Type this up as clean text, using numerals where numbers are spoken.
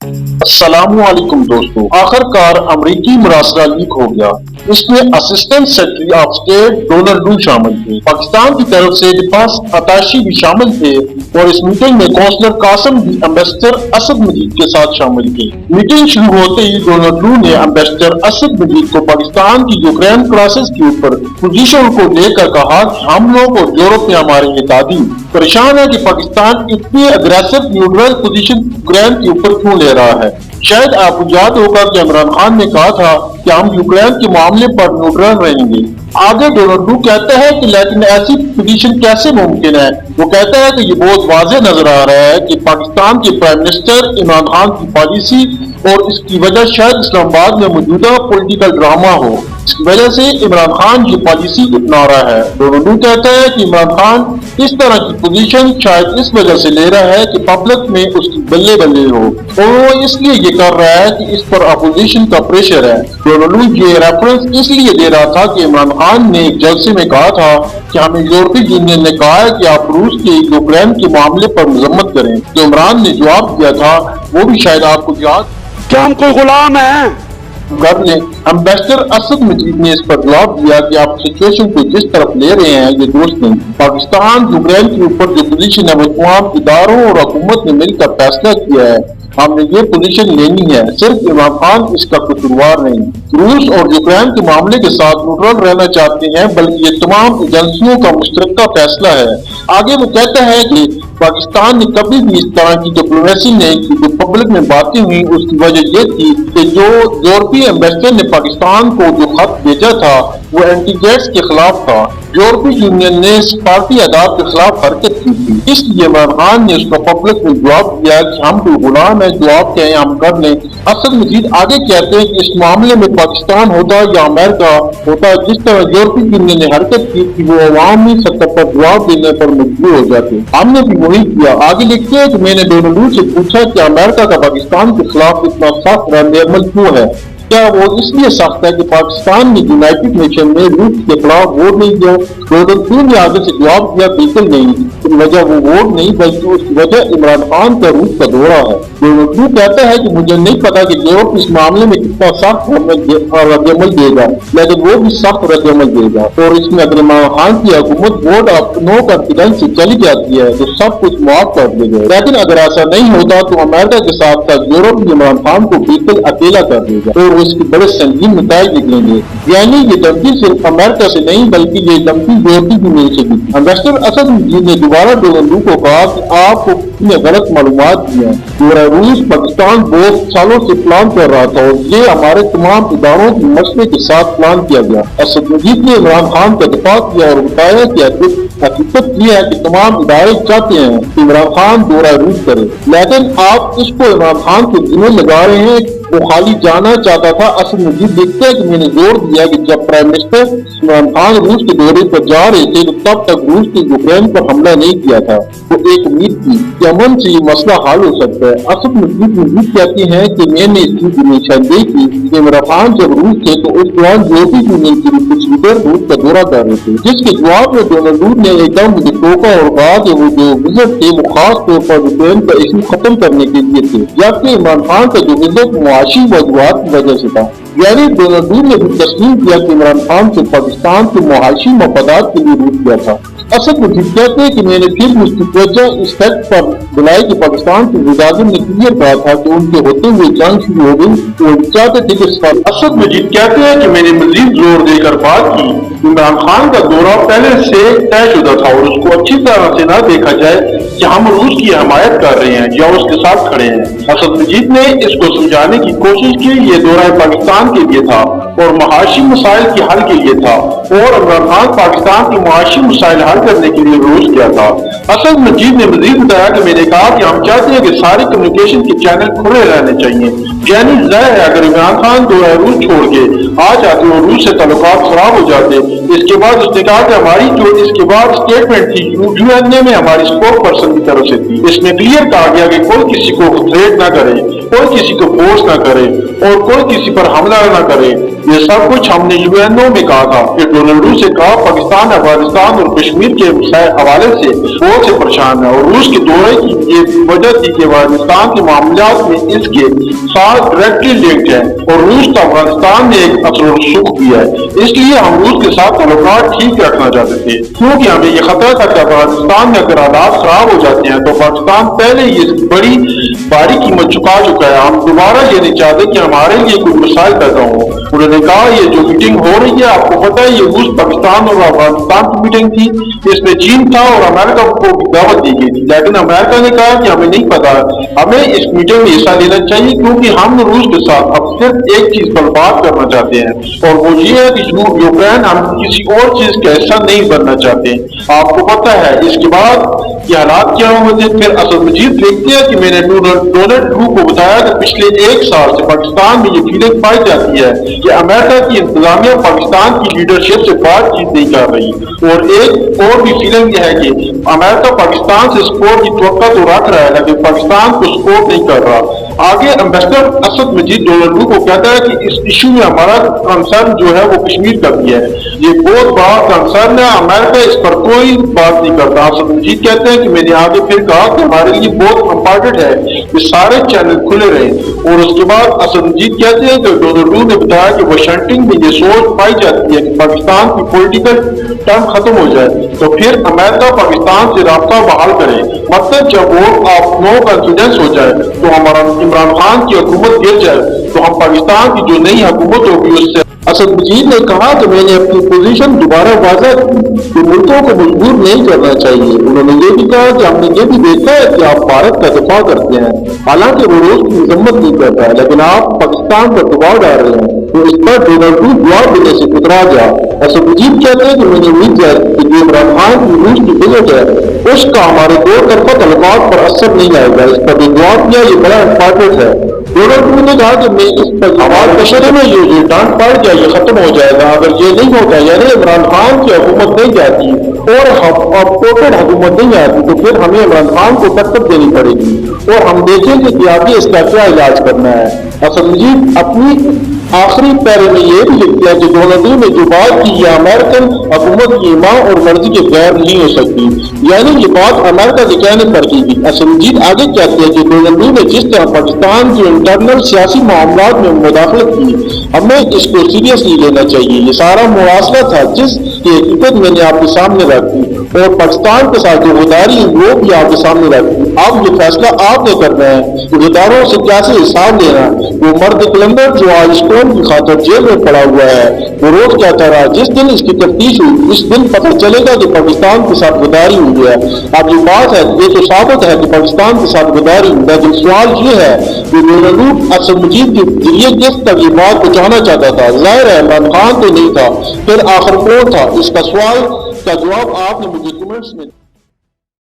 السلام علیکم دوستو، آخر کار امریکی مراسلہ لیک ہو گیا۔ اس میں assistant secretary of state Donald Lu شامل تھے، پاکستان کی طرف سے ڈیفنس اتاشی بھی شامل تھے، اور اس میٹنگ میں کونسلر قاسم بھی امبیسڈر اسد مجید کے ساتھ شامل تھے۔ میٹنگ شروع ہوتے ہی ڈونلڈ رو نے امبیسڈر اسد مجید کو پاکستان کی یوکرین کرائسس کے اوپر پوزیشن کو لے کر کہا کہ ہم لوگ اور یورپ میں ہماری تعداد پریشان ہے کہ پاکستان اتنی اگریسو نیوٹرل پوزیشن یوکرین کے اوپر کیوں لے رہا ہے۔ شاید آپ کو یاد ہوگا کہ عمران خان نے کہا تھا کہ ہم یوکرین کے معاملے پر نیوٹرل رہیں گے۔ آگے ڈونلڈ رو کہتا ہے کہ لیکن ایسی پوزیشن کیسے ممکن ہے؟ وہ کہتا ہے کہ یہ بہت واضح نظر آ رہا ہے کہ پاکستان کے پرائم منسٹر عمران خان کی پالیسی اور اس کی وجہ شاید اسلام آباد میں موجودہ پولیٹیکل ڈرامہ ہو، اس کی وجہ سے عمران خان یہ پالیسی اپنا رہا ہے۔ ڈونلڈ رو کہتا ہے کہ عمران خان اس طرح کی پوزیشن شاید اس وجہ سے لے رہا ہے کہ پبلک میں اس کی بلے بلے ہو، اور وہ اس لیے یہ کر رہا ہے کہ اس پر اپوزیشن کا پریشر ہے۔ ڈونلڈ رو یہ ریفرنس اس لیے دے رہا تھا کہ عمران خان نے ایک جلسے میں کہا تھا کہ ہمیں یورپی یونین نے کہا ہے کہ آپ روس کے یوکرین کے معاملے پر مذمت کریں۔ جو عمران نے جواب دیا تھا وہ بھی شاید آپ کو یاد، کیا ہم کوئی غلام ہیں؟ نے امبیسڈر اسد مجید نے اس پر جواب دیا کہ آپ سچویشن کو جس طرف لے رہے ہیں یہ درست نہیں۔ پاکستان یوکرین کے اوپر جو پوزیشن ہے وہ تمام اداروں اور حکومت نے مل کر فیصلہ کیا ہے، ہم نے یہ پوزیشن لینی ہے، صرف عمران خان اس کا قصوروار نہیں۔ روس اور یوکرین کے معاملے کے ساتھ نیوٹرل رہنا چاہتے ہیں، بلکہ یہ تمام ایجنسیوں کا مشترکہ فیصلہ ہے۔ آگے وہ کہتا ہے کہ پاکستان نے کبھی بھی اس طرح کی ڈپلومیسی نہیں کی۔ جو پبلک میں باتیں ہوئی اس کی وجہ یہ تھی کہ جو یورپی ایمبیسڈر نے پاکستان کو جو خط بھیجا تھا وہ اینٹی گیٹس کے خلاف تھا، یورپی یونین نے سفارتی آداب کے خلاف حرکت کی تھی، اس لیے عمران خان نے اس کو پبلک میں جواب دیا کہ ہم کوئی غلام ہیں، جو آپ کہیں ہم کر لیں۔ اسد مجید آگے کہتے ہیں کہ اس معاملے میں پاکستان ہوتا یا امریکہ ہوتا، جس طرح یورپی یونین نے حرکت کی تھی وہ عوامی سطح پر جواب دینے پر مجبور ہو جاتے، ہم نے بھی وہی کیا۔ آگے لکھتے ہیں کہ میں نے ڈونلڈ رو سے پوچھا کہ امریکہ کا پاکستان کے خلاف اتنا سخت رد عمل کیوں ہے؟ کیا وہ اس لیے سخت ہے کہ پاکستان نے یونائٹڈ نیشن میں روس کے خلاف ووٹ نہیں دیا؟ ڈونلڈ رو نے آگے سے جواب دیا بالکل نہیں، اس کی وجہ وہ ووٹ نہیں بلکہ اس کی وجہ عمران خان کا روس کا دورہ ہے۔ ڈونلڈ رو کہتا ہے کہ مجھے نہیں پتا کہ یورپ اس معاملے میں کتنا سخت رد عمل دے گا، لیکن وہ بھی سخت رد عمل دے گا، اور اس میں اگر عمران خان کی حکومت ووٹ آف نو کانفیڈنس سے چلی جاتی ہے تو سب کچھ معاف کر دے گا، لیکن اگر ایسا نہیں ہوتا تو امریکہ کے ساتھ ساتھ یورپ بھی عمران خان کو بالکل اکیلا کر دے گا اور اس کے بڑے سنگین نتائج نکلیں گے۔ یعنی یہ دھمکی صرف امریکہ سے نہیں بلکہ یہ دھمکی یورپی یونین سے بھی۔ امبیسڈر اسد مجید نے دوبارہ ڈونلڈ رو کو کہا کہ آپ کو کتنی غلط معلومات دی ہیں، روس پاکستان بہت سالوں سے پلان کر رہا تھا اور یہ ہمارے تمام اداروں کے مشورے کے ساتھ پلان کیا گیا۔ اسد مجید نے عمران خان کا دفاع کیا اور بتایا کہ حقیقت یہ ہے کہ تمام ادارے چاہتے ہیں کہ عمران خان دورہ روس کرے، لیکن آپ اس کو عمران خان کے ذمہ لگا رہے ہیں، وہ خالی جانا چاہتا تھا۔ اسد مجید لکھتے ہیں کہ میں نے زور دیا کہ جب پرائم منسٹر عمران خان روس کے دورے پر جا رہے تھے تو تب تک روس نے یوکرین پر حملہ نہیں کیا تھا، وہ ایک امید تھی کہ امن سے یہ مسئلہ حل ہو سکتا ہے۔ اسد مجید کہتے ہیں کہ میں نے اس کی نشاندہی کی کہ عمران خان جب روس تھے تو اس دوران یورپی یونین کے کچھ لیڈر روس کا دورہ کر رہے تھے، جس کے جواب میں ڈونلڈ رو نے ایک دم مجھے ٹوکا اور کہا کہ وہ جو وزٹ تھے وہ خاص طور پر یوکرین کا ایشو ختم کرنے کے لیے تھے، جبکہ عمران خان کا جو وزٹ معاشی وجوہات کی وجہ سے تھا۔ یعنی ڈونلڈ رو نے بھی تسلیم کیا کہ عمران خان سے پاکستان کے معاشی مفادات کے لیے روس کیا تھا۔ اسد مجید کہتے ہیں کہ میں نے پھر اس کی توجہ اس فیکٹ پر دلائی کہ پاکستان کے وزیر نے کلیئر کہا تھا کہ ان کے ہوتے ہوئے جنگ شروع ہو گئی، وہ چاہتے تھے کہ اسد مجید کہتے ہیں کہ میں نے مزید زور دے کر بات کی، عمران خان کا دورہ پہلے سے طے شدہ تھا اور اس کو اچھی طرح سے نہ دیکھا جائے کہ ہم روس کی حمایت کر رہے ہیں یا اس کے ساتھ کھڑے ہیں۔ اسد مجید نے اس کو سمجھانے کی کوشش کی یہ دورہ پاکستان کے لیے تھا اور معاشی مسائل کے حل کے لیے تھا، اور عمران خان پاکستان کے معاشی مسائل حل کرنے کے لیے روس کیا تھا۔ اسد مجید نے مزید بتایا کہ میں نے کہا کہ ہم چاہتے ہیں کہ سارے کمیونیکیشن کے چینل کھلے رہنے چاہیے، یعنی ظاہر ہے اگر عمران خان دورہ روس چھوڑ کے آ جاتے اور روس سے تعلقات خراب ہو جاتے۔ اس کے بعد اس نے کہا کہ ہماری جو اس کے بعد اسٹیٹمنٹ تھی یو این اے میں ہماری اسپوک پرسن کی طرف سے تھی، اس میں کلیئر کہا گیا کہ کوئی کسی کو تھریٹ نہ کرے، کوئی کسی کو فورس نہ کرے اور کوئی کسی پر حملہ نہ کرے، یہ سب کچھ ہم نے UNO میں کہا تھا، پھر ڈونلڈو سے کہا پاکستان افغانستان اور کشمیر کے حوالے سے بہت سے پریشان ہے، اور روس کے دورے کی یہ وجہ تھی کہ افغانستان کے معاملات میں اس کے ساتھ ڈائریکٹلی لنکڈ ہے، اور روس کا افغانستان نے ایک اثر و رسوخ کیا ہے، اس لیے ہم روس کے ساتھ تعلقات ٹھیک رکھنا چاہتے تھے، کیونکہ ہمیں یہ خطرہ تھا کہ افغانستان میں اگر حالات خراب ہو جاتے ہیں تو پاکستان پہلے ہی اس بڑی بھاری قیمت چکا چکا ہے، ہم دوبارہ یہ نہیں چاہتے کہ ہمارے لیے کوئی مسائل پیدا ہوں۔ انہوں نے کہا یہ جو میٹنگ ہو رہی ہے آپ کو پتہ ہے یہ روس پاکستان اور افغانستان کی میٹنگ تھی، اس میں چین تھا اور امریکہ کو بھی دعوت دی گئی تھی، لیکن امریکہ نے کہا کہ ہمیں نہیں پتا، ہمیں اس میٹنگ میں حصہ لینا چاہیے کیونکہ ہم روس کے ساتھ اب صرف ایک چیز پر بات کرنا چاہتے ہیں، اور وہ یہ ہے کہ یوکرین ہم کسی اور چیز کا حصہ نہیں بننا چاہتے۔ آپ کو پتہ ہے اس کے بعد یہ حالات کیا ہوئے تھے۔ پھر اسد مجید لکھتے ہیں کہ میں نے ڈونلڈ ٹرمپ کو بتایا کہ پچھلے ایک سال سے پاکستان میں یہ فیلنگ پائی جاتی ہے کہ امریکہ کی انتظامیہ پاکستان کی لیڈرشپ سے بات چیت نہیں کر رہی، اور ایک اور بھی فیلنگ یہ ہے کہ امریکہ پاکستان سے سپورٹ کی توقع تو رکھ رہا ہے لیکن پاکستان کو سپورٹ نہیں کر رہا۔ آگے ایمبیسڈر اسد مجید ڈونلڈ کو کہتا ہے کہ اس ایشو میں ہمارا کنسرن جو ہے وہ کشمیر کا بھی ہے، یہ بہت بڑا کنسرن ہے، امریکہ اس پر کوئی بات نہیں کرتا۔ اسد مجید کہتے ہیں کہ میں نے آگے پھر کہا کہ ہمارے لیے بہت امپورٹنٹ ہے کہ سارے چینل کھلے رہیں، اور اس کے بعد اسد مجید کہتے ہیں کہ ڈونلڈ نے بتایا کہ واشنگٹن میں یہ سوچ پائی جاتی ہے کہ پاکستان کی پولیٹیکل ٹرم ختم ہو جائے تو پھر امریکہ پاکستان سے رابطہ بحال کرے، مطلب جب ووٹ آف نو کانفیڈنس ہو جائے تو ہمارا عمران خان کی حکومت گر جائے تو ہم پاکستان کی جو نئی حکومت ہوگی اس سے۔ اسد مجید نے کہا کہ میں نے اپنی پوزیشن دوبارہ واضح کی کہ ملکوں کو مجبور نہیں کرنا چاہیے۔ انہوں نے یہ بھی کہا کہ ہم نے یہ بھی دیکھا ہے کہ آپ بھارت کا دفاع کرتے ہیں، حالانکہ وہ روس کی مذمت نہیں کرتا ہے، لیکن آپ پاکستان پر دباؤ ڈال رہے ہیں، تو اس پر ڈونلڈ جواب دینے سے اترا گیا۔ اسد مجید کہتے ہیں کہ میں نے امید ہے کہ جو عمران خان کی روس کی بجٹ ہے اس کا ہمارے دو طرفہ تعلقات پر اثر نہیں آئے گا۔ اس پر جواب دیا یہ بڑا امپورٹنٹ ہے۔ ڈونلڈ نے کہا کہ میں اس پر ہمارے معاشرے میں یہ ڈانٹ پڑ جائے یہ ختم ہو جائے گا اگر یہ نہیں ہوتا، یعنی عمران خان کی حکومت نہیں جاتی اور ٹوٹل حکومت نہیں آتی تو پھر ہمیں عمران خان کو ٹکر دینی پڑے گی اور ہم دیکھیں گے کہ آگے اس کا کیا علاج کرنا ہے۔ اسد مجید اپنی آخری پیرے میں یہ بھی لکھ دیا کہ ڈونلڈ نے جو بات کی یہ امریکن حکومت کی ماں اور مرضی کے غیر نہیں ہو سکتی، یعنی یہ بات امریکہ کے کہنے پر کی گئی۔ اسد مجید آگے کہتے ہیں کہ ڈونلڈ نے جس طرح پاکستان کے انٹرنل سیاسی معاملات میں مداخلت کی ہمیں اس کو سیریسلی لینا چاہیے، یہ سارا مراسلہ تھا جس کی حقیقت میں نے آپ کے سامنے رکھ دی اور پاکستان کے ساتھ جو غداری وہ بھی آپ کے سامنے رکھ دی۔ اب یہ فیصلہ آپ نے کرنا ہے کہ غداروں سے کیسے حساب لینا۔ وہ مرد کلندر جو آج اسٹون کی خاطر جیل میں پڑا ہوا ہے وہ روز کہتا رہا جس دن اس کی تفتیش ہوئی اس دن پتہ چلے گا کہ پاکستان کے ساتھ غداری ہوئی ہے۔ اب یہ بات ہے یہ تو ثابت ہے کہ پاکستان کے ساتھ غداری، لیکن سوال یہ ہے کہ ڈونلڈ اسد مجید کے ذریعے کس تک یہ بات پہنچانا چاہتا تھا؟ ظاہر ہے عمران خان تو نہیں تھا، پھر آخر کون تھا؟ اس کا سوال کا جواب آپ نے مجھے کمنٹس میں